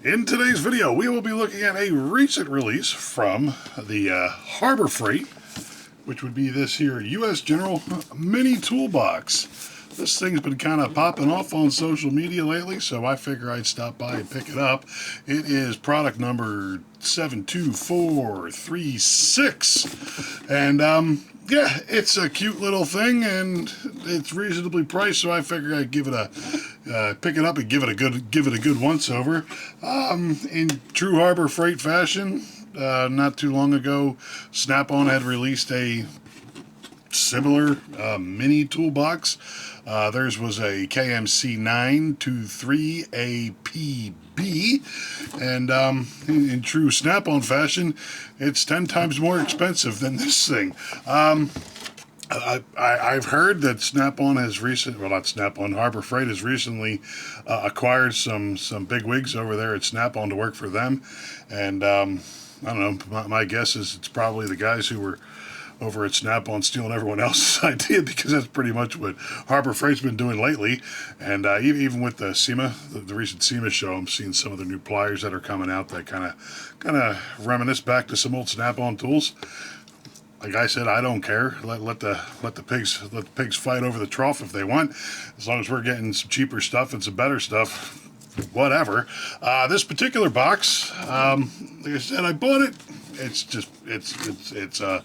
In today's video, we will be looking at a recent release from the Harbor Freight, which would be this here U.S. General Mini Toolbox. This thing's been kind of popping off on social media lately, so I figure I'd stop by and pick it up. It is product number 72436, and yeah, it's a cute little thing, and it's reasonably priced, so I figure I'd give it a pick it up and give it a good once over. In true Harbor Freight fashion, not too long ago, Snap-on had released a similar mini toolbox. Theirs was a KMC 923APB, and in true Snap-on fashion, it's 10 times more expensive than this thing. I've heard that Snap-on has not Snap-on, Harbor Freight has recently acquired some big wigs over there at Snap-on to work for them, and I don't know, my guess is it's probably the guys who were over at Snap-on stealing everyone else's idea, because that's pretty much what Harbor Freight's been doing lately. And even with the SEMA, the recent SEMA show, I'm seeing some of the new pliers that are coming out that kind of reminisce back to some old Snap-on tools. Like I said, I don't care. Let the pigs fight over the trough if they want. As long as we're getting some cheaper stuff and some better stuff, whatever. This particular box, like I said, I bought it. It's a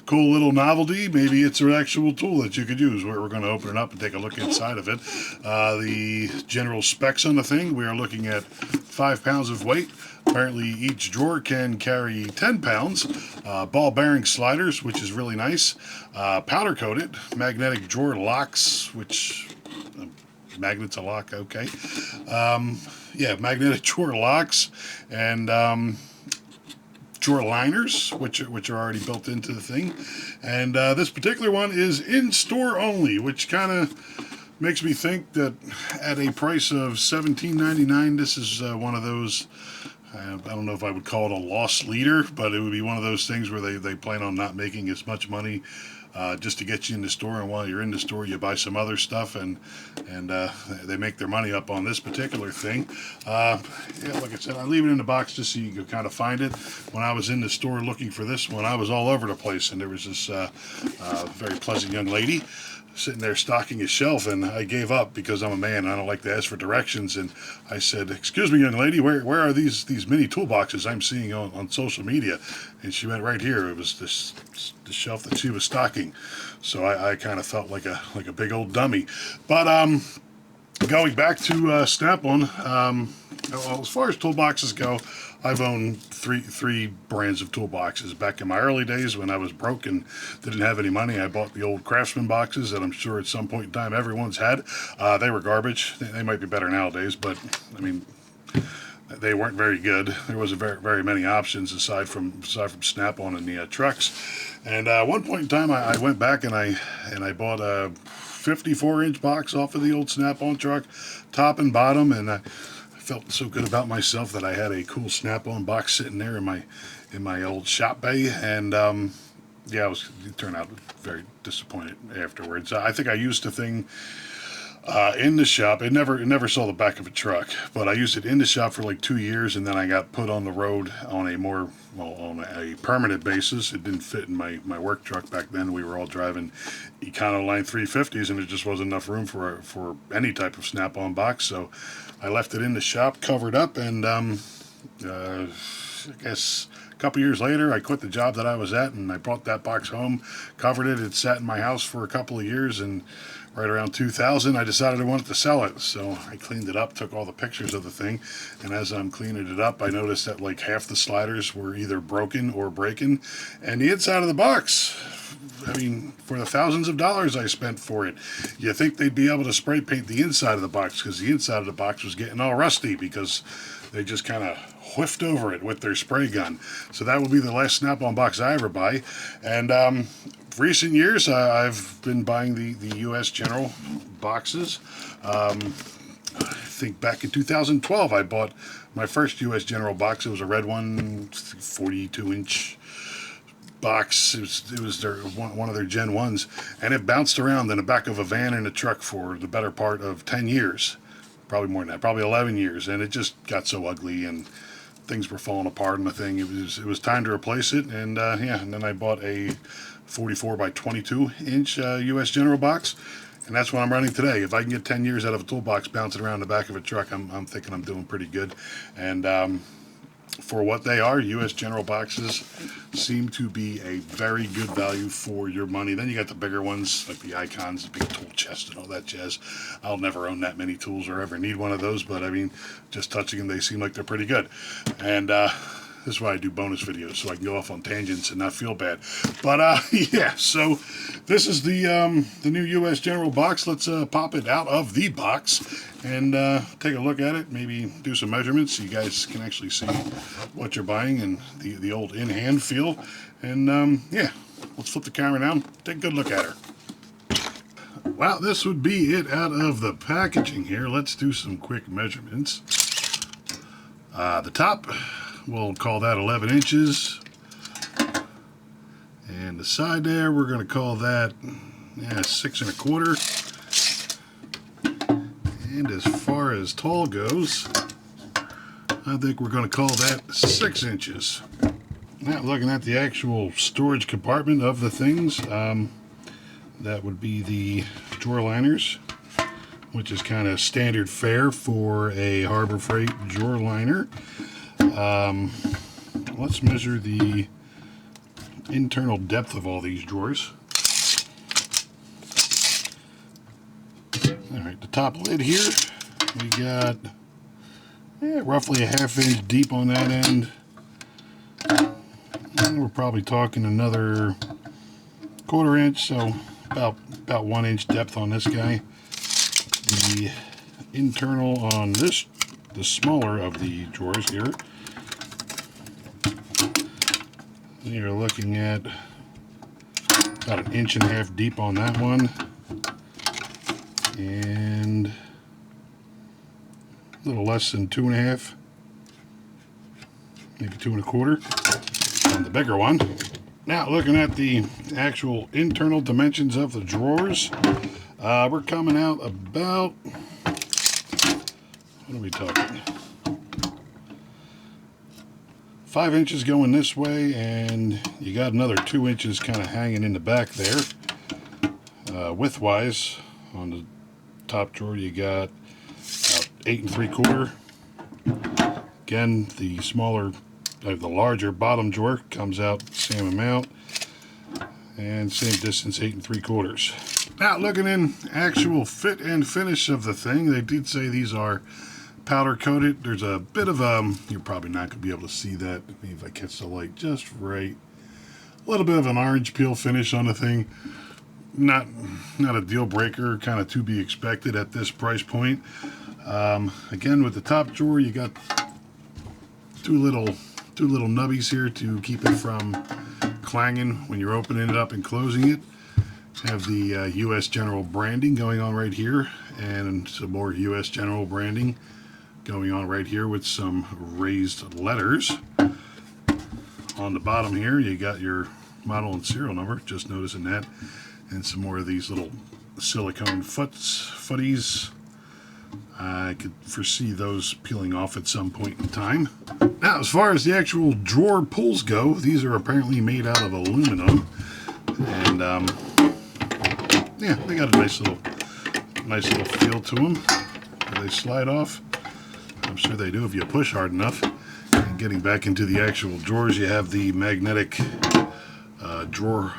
cool little novelty. Maybe it's an actual tool that you could use. We're going to open it up and take a look inside of it. The general specs on the thing, we are looking at 5 pounds of weight. Apparently each drawer can carry 10 pounds. Ball bearing sliders, which is really nice. Powder coated. Magnetic drawer locks, which... magnets a lock, okay. Yeah, magnetic drawer locks. And... drawer liners, which are already built into the thing. And this particular one is in-store only, which kind of makes me think that at a price of $17.99, this is one of those, I don't know if I would call it a loss leader, but it would be one of those things where they plan on not making as much money just to get you in the store, and while you're in the store you buy some other stuff, and they make their money up on this particular thing. Yeah, like I said, I leave it in the box just so you can kind of find it. When I was in the store looking for this one, I was all over the place, and there was this very pleasant young lady sitting there stocking a shelf, and I gave up because I'm a man and I don't like to ask for directions. And I said, "Excuse me, young lady, where are these mini toolboxes I'm seeing on social media?" And she went, "Right here." It was the shelf that she was stocking. So I kind of felt like a big old dummy. But going back to Snap-on, well, as far as toolboxes go, I've owned three brands of toolboxes. Back in my early days when I was broke and didn't have any money, I bought the old Craftsman boxes that I'm sure at some point in time everyone's had. They were garbage. They might be better nowadays, but I mean, they weren't very good. There wasn't very many options aside from Snap-on and the trucks. And at one point in time, I went back and I bought a 54-inch box off of the old Snap-on truck, top and bottom, and I felt so good about myself that I had a cool Snap-on box sitting there in my old shop bay. And yeah, it turned out very disappointed afterwards. I think I used the thing in the shop. It never saw the back of a truck, but I used it in the shop for like 2 years, and then I got put on the road on a permanent basis. It didn't fit in my work truck back then. We were all driving Econoline 350s, and there just wasn't enough room for any type of Snap-on box. So I left it in the shop, covered up, and I guess a couple years later, I quit the job that I was at, and I brought that box home, covered it. It sat in my house for a couple of years, and right around 2000, I decided I wanted to sell it. So I cleaned it up, took all the pictures of the thing, and as I'm cleaning it up, I noticed that like half the sliders were either broken or breaking, and the inside of the box, I mean, for the thousands of dollars I spent for it, you think they'd be able to spray paint the inside of the box, because the inside of the box was getting all rusty because they just kind of whiffed over it with their spray gun. So that will be the last Snap-on box I ever buy. And recent years, I've been buying the U.S. General boxes. I think back in 2012, I bought my first U.S. General box. It was a red one, 42-inch box. It was their one of their Gen 1s, and it bounced around in the back of a van and a truck for the better part of 10 years. probably more than that, probably 11 years, and it just got so ugly and things were falling apart on the thing. It was time to replace it, and yeah, and then I bought a 44 by 22 inch U.S. General box, and that's what I'm running today. If I can get 10 years out of a toolbox bouncing around the back of a truck, I'm thinking I'm doing pretty good. And for what they are, U.S. General boxes seem to be a very good value for your money. Then you got the bigger ones, like the Icons, the big tool chest and all that jazz. I'll never own that many tools or ever need one of those, but I mean, just touching them, they seem like they're pretty good. And this is why I do bonus videos, so I can go off on tangents and not feel bad. But yeah, so this is the new U.S. General box. Let's pop it out of the box and take a look at it, maybe do some measurements so you guys can actually see what you're buying and the old in-hand feel. And yeah, let's flip the camera down, take a good look at her. Well, this would be it out of the packaging here. Let's do some quick measurements. The top, we'll call that 11 inches. And the side there, we're going to call that 6 1/4. And as far as tall goes, I think we're going to call that 6 inches. Now, looking at the actual storage compartment of the things, that would be the drawer liners, which is kind of standard fare for a Harbor Freight drawer liner. Let's measure the internal depth of all these drawers. Alright, the top lid here, we got roughly a 1/2 inch deep on that end. And we're probably talking another 1/4 inch, so about 1 inch depth on this guy. The internal on this, the smaller of the drawers here, you're looking at about 1.5 inches deep on that one, and a little less than 2.5, maybe 2 1/4 on the bigger one. Now, looking at the actual internal dimensions of the drawers, we're coming out about, what are we talking? 5 inches going this way, and you got another 2 inches kind of hanging in the back there. Widthwise, on the top drawer, you got about 8 3/4. Again, the smaller, the larger bottom drawer comes out the same amount, and same distance, 8 3/4. Now, looking in actual fit and finish of the thing, they did say these are powder coated. There's a bit of you're probably not going to be able to see that. Maybe if I catch the light just right, a little bit of an orange peel finish on the thing. Not a deal breaker, kind of to be expected at this price point. Again, with the top drawer, you got two little nubbies here to keep it from clanging when you're opening it up and closing it. Have the U.S. General branding going on right here, and some more U.S. General branding going on right here with some raised letters. On the bottom here, you got your model and serial number, just noticing that, and some more of these little silicone footies. I could foresee those peeling off at some point in time. Now, as far as the actual drawer pulls go, these are apparently made out of aluminum, and yeah, they got a nice little feel to them. Do they slide off? I'm sure they do if you push hard enough. And getting back into the actual drawers, you have the magnetic drawer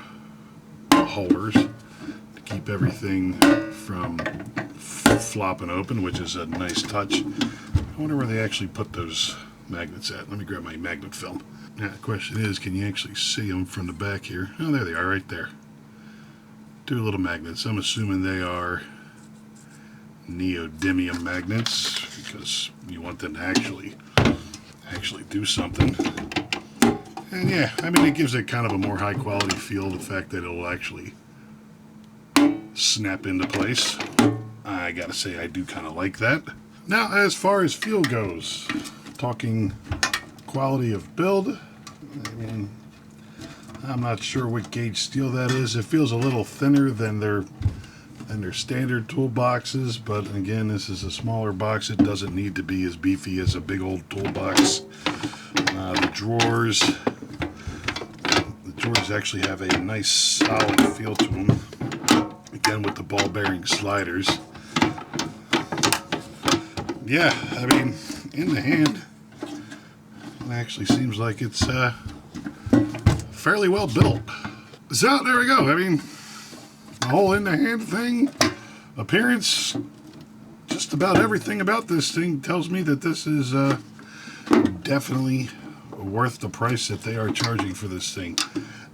holders to keep everything from flopping open, which is a nice touch. I wonder where they actually put those magnets at. Let me grab my magnet film. Now, the question is, can you actually see them from the back here? Oh, there they are, right there. Two little magnets. I'm assuming they are neodymium magnets, because you want them to actually do something. And yeah, I mean, it gives it kind of a more high quality feel, the fact that it'll actually snap into place. I gotta say, I do kind of like that. Now, as far as feel goes, talking quality of build, I mean, I'm not sure what gauge steel that is. It feels a little thinner than their and their standard toolboxes, but again, this is a smaller box. It doesn't need to be as beefy as a big old toolbox. The drawers actually have a nice solid feel to them, again with the ball bearing sliders. Yeah, I mean, in the hand, it actually seems like it's fairly well built. So there we go. I mean, the whole in the hand thing, appearance, just about everything about this thing tells me that this is definitely worth the price that they are charging for this thing.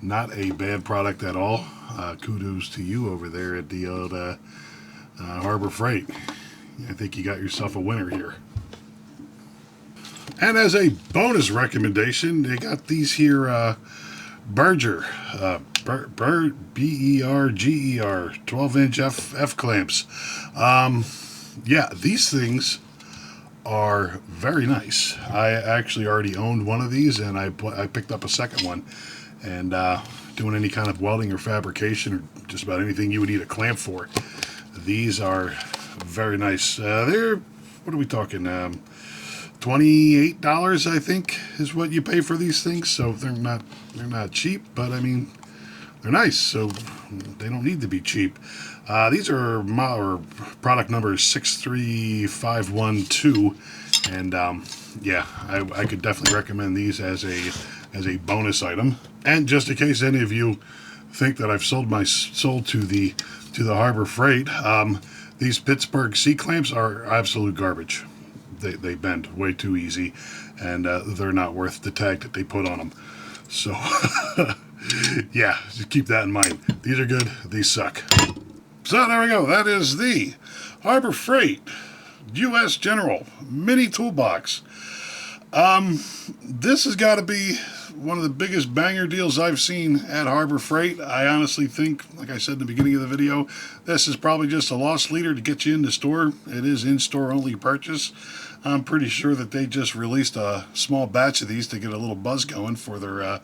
Not a bad product at all. Kudos to you over there at the old Harbor Freight. I think you got yourself a winner here. And as a bonus recommendation, they got these here Berger, B-E-R-G-E-R 12-inch F clamps. Yeah, these things are very nice. I actually already owned one of these, and I picked up a second one. And doing any kind of welding or fabrication or just about anything you would need a clamp for, these are very nice. They're, what are we talking? $28, I think, is what you pay for these things. So they're not cheap, but I mean, they're nice. So they don't need to be cheap. These are product number 63512, and yeah, I could definitely recommend these as a bonus item. And just in case any of you think that I've sold my soul to the Harbor Freight, these Pittsburgh C-clamps are absolute garbage. They bend way too easy, and they're not worth the tag that they put on them. So yeah, just keep that in mind. These are good, these suck. So there we go. That is the Harbor Freight U.S. General Mini Toolbox. This has got to be one of the biggest banger deals I've seen at Harbor Freight. I honestly think, like I said in the beginning of the video, this is probably just a loss leader to get you in the store. It is in-store only purchase. I'm pretty sure that they just released a small batch of these to get a little buzz going for their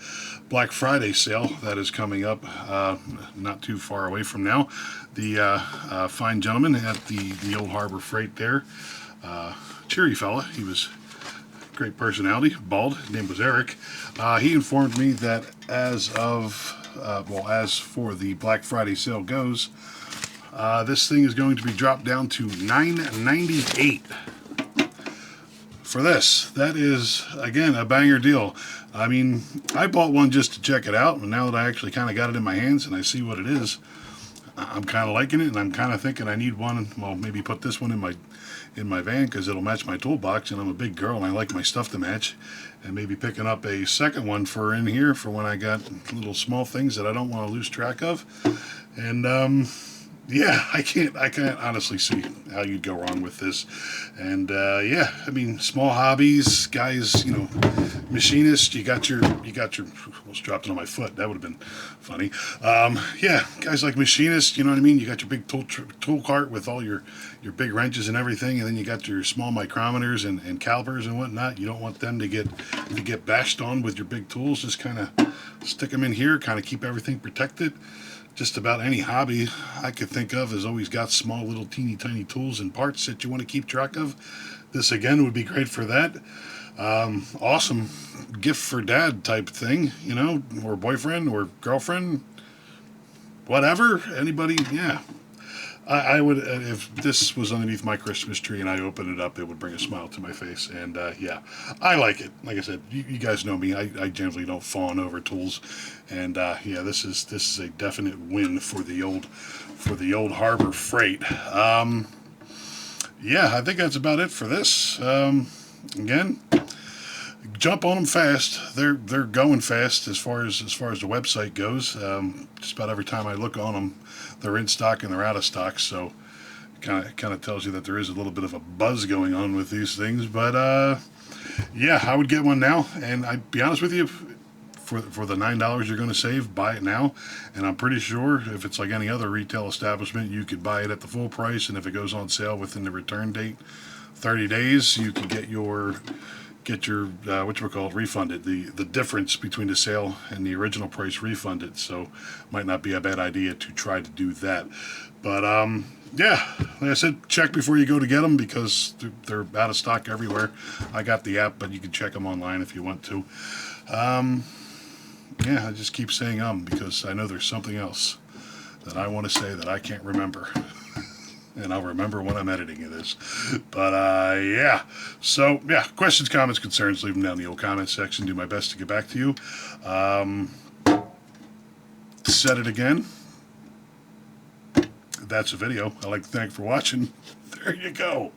Black Friday sale that is coming up not too far away from now. The fine gentleman at the old Harbor Freight there, cheery fella, he was great personality, bald, his name was Eric. He informed me that as for the Black Friday sale goes, this thing is going to be dropped down to $9.98 for this. That is, again, a banger deal. I mean, I bought one just to check it out, and now that I actually kind of got it in my hands and I see what it is, I'm kind of liking it, and I'm kind of thinking I need one. Well, maybe put this one in my van because it'll match my toolbox, and I'm a big girl and I like my stuff to match. And maybe picking up a second one for in here for when I got little small things that I don't want to lose track of. And yeah, I can't honestly see how you'd go wrong with this. And yeah, I mean, small hobbies, guys, you know, machinists, you got your almost dropped it on my foot. That would have been funny. Yeah, guys like machinists, you know what I mean? You got your big tool cart with all your big wrenches and everything, and then you got your small micrometers and calipers and whatnot. You don't want them to get bashed on with your big tools. Just kind of stick them in here, kind of keep everything protected. Just about any hobby I could think of has always got small little teeny tiny tools and parts that you want to keep track of. This again would be great for that. Awesome gift for dad type thing, you know, or boyfriend or girlfriend, whatever, anybody. Yeah, I would, if this was underneath my Christmas tree and I opened it up, it would bring a smile to my face. And yeah, I like it. Like I said, you guys know me. I generally don't fawn over tools, and yeah, this is a definite win for the old Harbor Freight. Yeah, I think that's about it for this. Again, jump on them fast. They're going fast as far as the website goes. Just about every time I look on them, they're in stock and they're out of stock. So kind of tells you that there is a little bit of a buzz going on with these things. But yeah, I would get one now. And I'd be honest with you, for the $9 you're going to save, buy it now. And I'm pretty sure if it's like any other retail establishment, you could buy it at the full price. And if it goes on sale within the return date, 30 days, you can get your refunded. The difference between the sale and the original price refunded. So might not be a bad idea to try to do that. But yeah, like I said, check before you go to get them because they're out of stock everywhere. I got the app, but you can check them online if you want to. Yeah, I just keep saying because I know there's something else that I want to say that I can't remember. And I'll remember when I'm editing this. But yeah. So yeah, questions, comments, concerns, leave them down in the old comment section. Do my best to get back to you. Said it again. That's a video. I'd like to thank you for watching. There you go.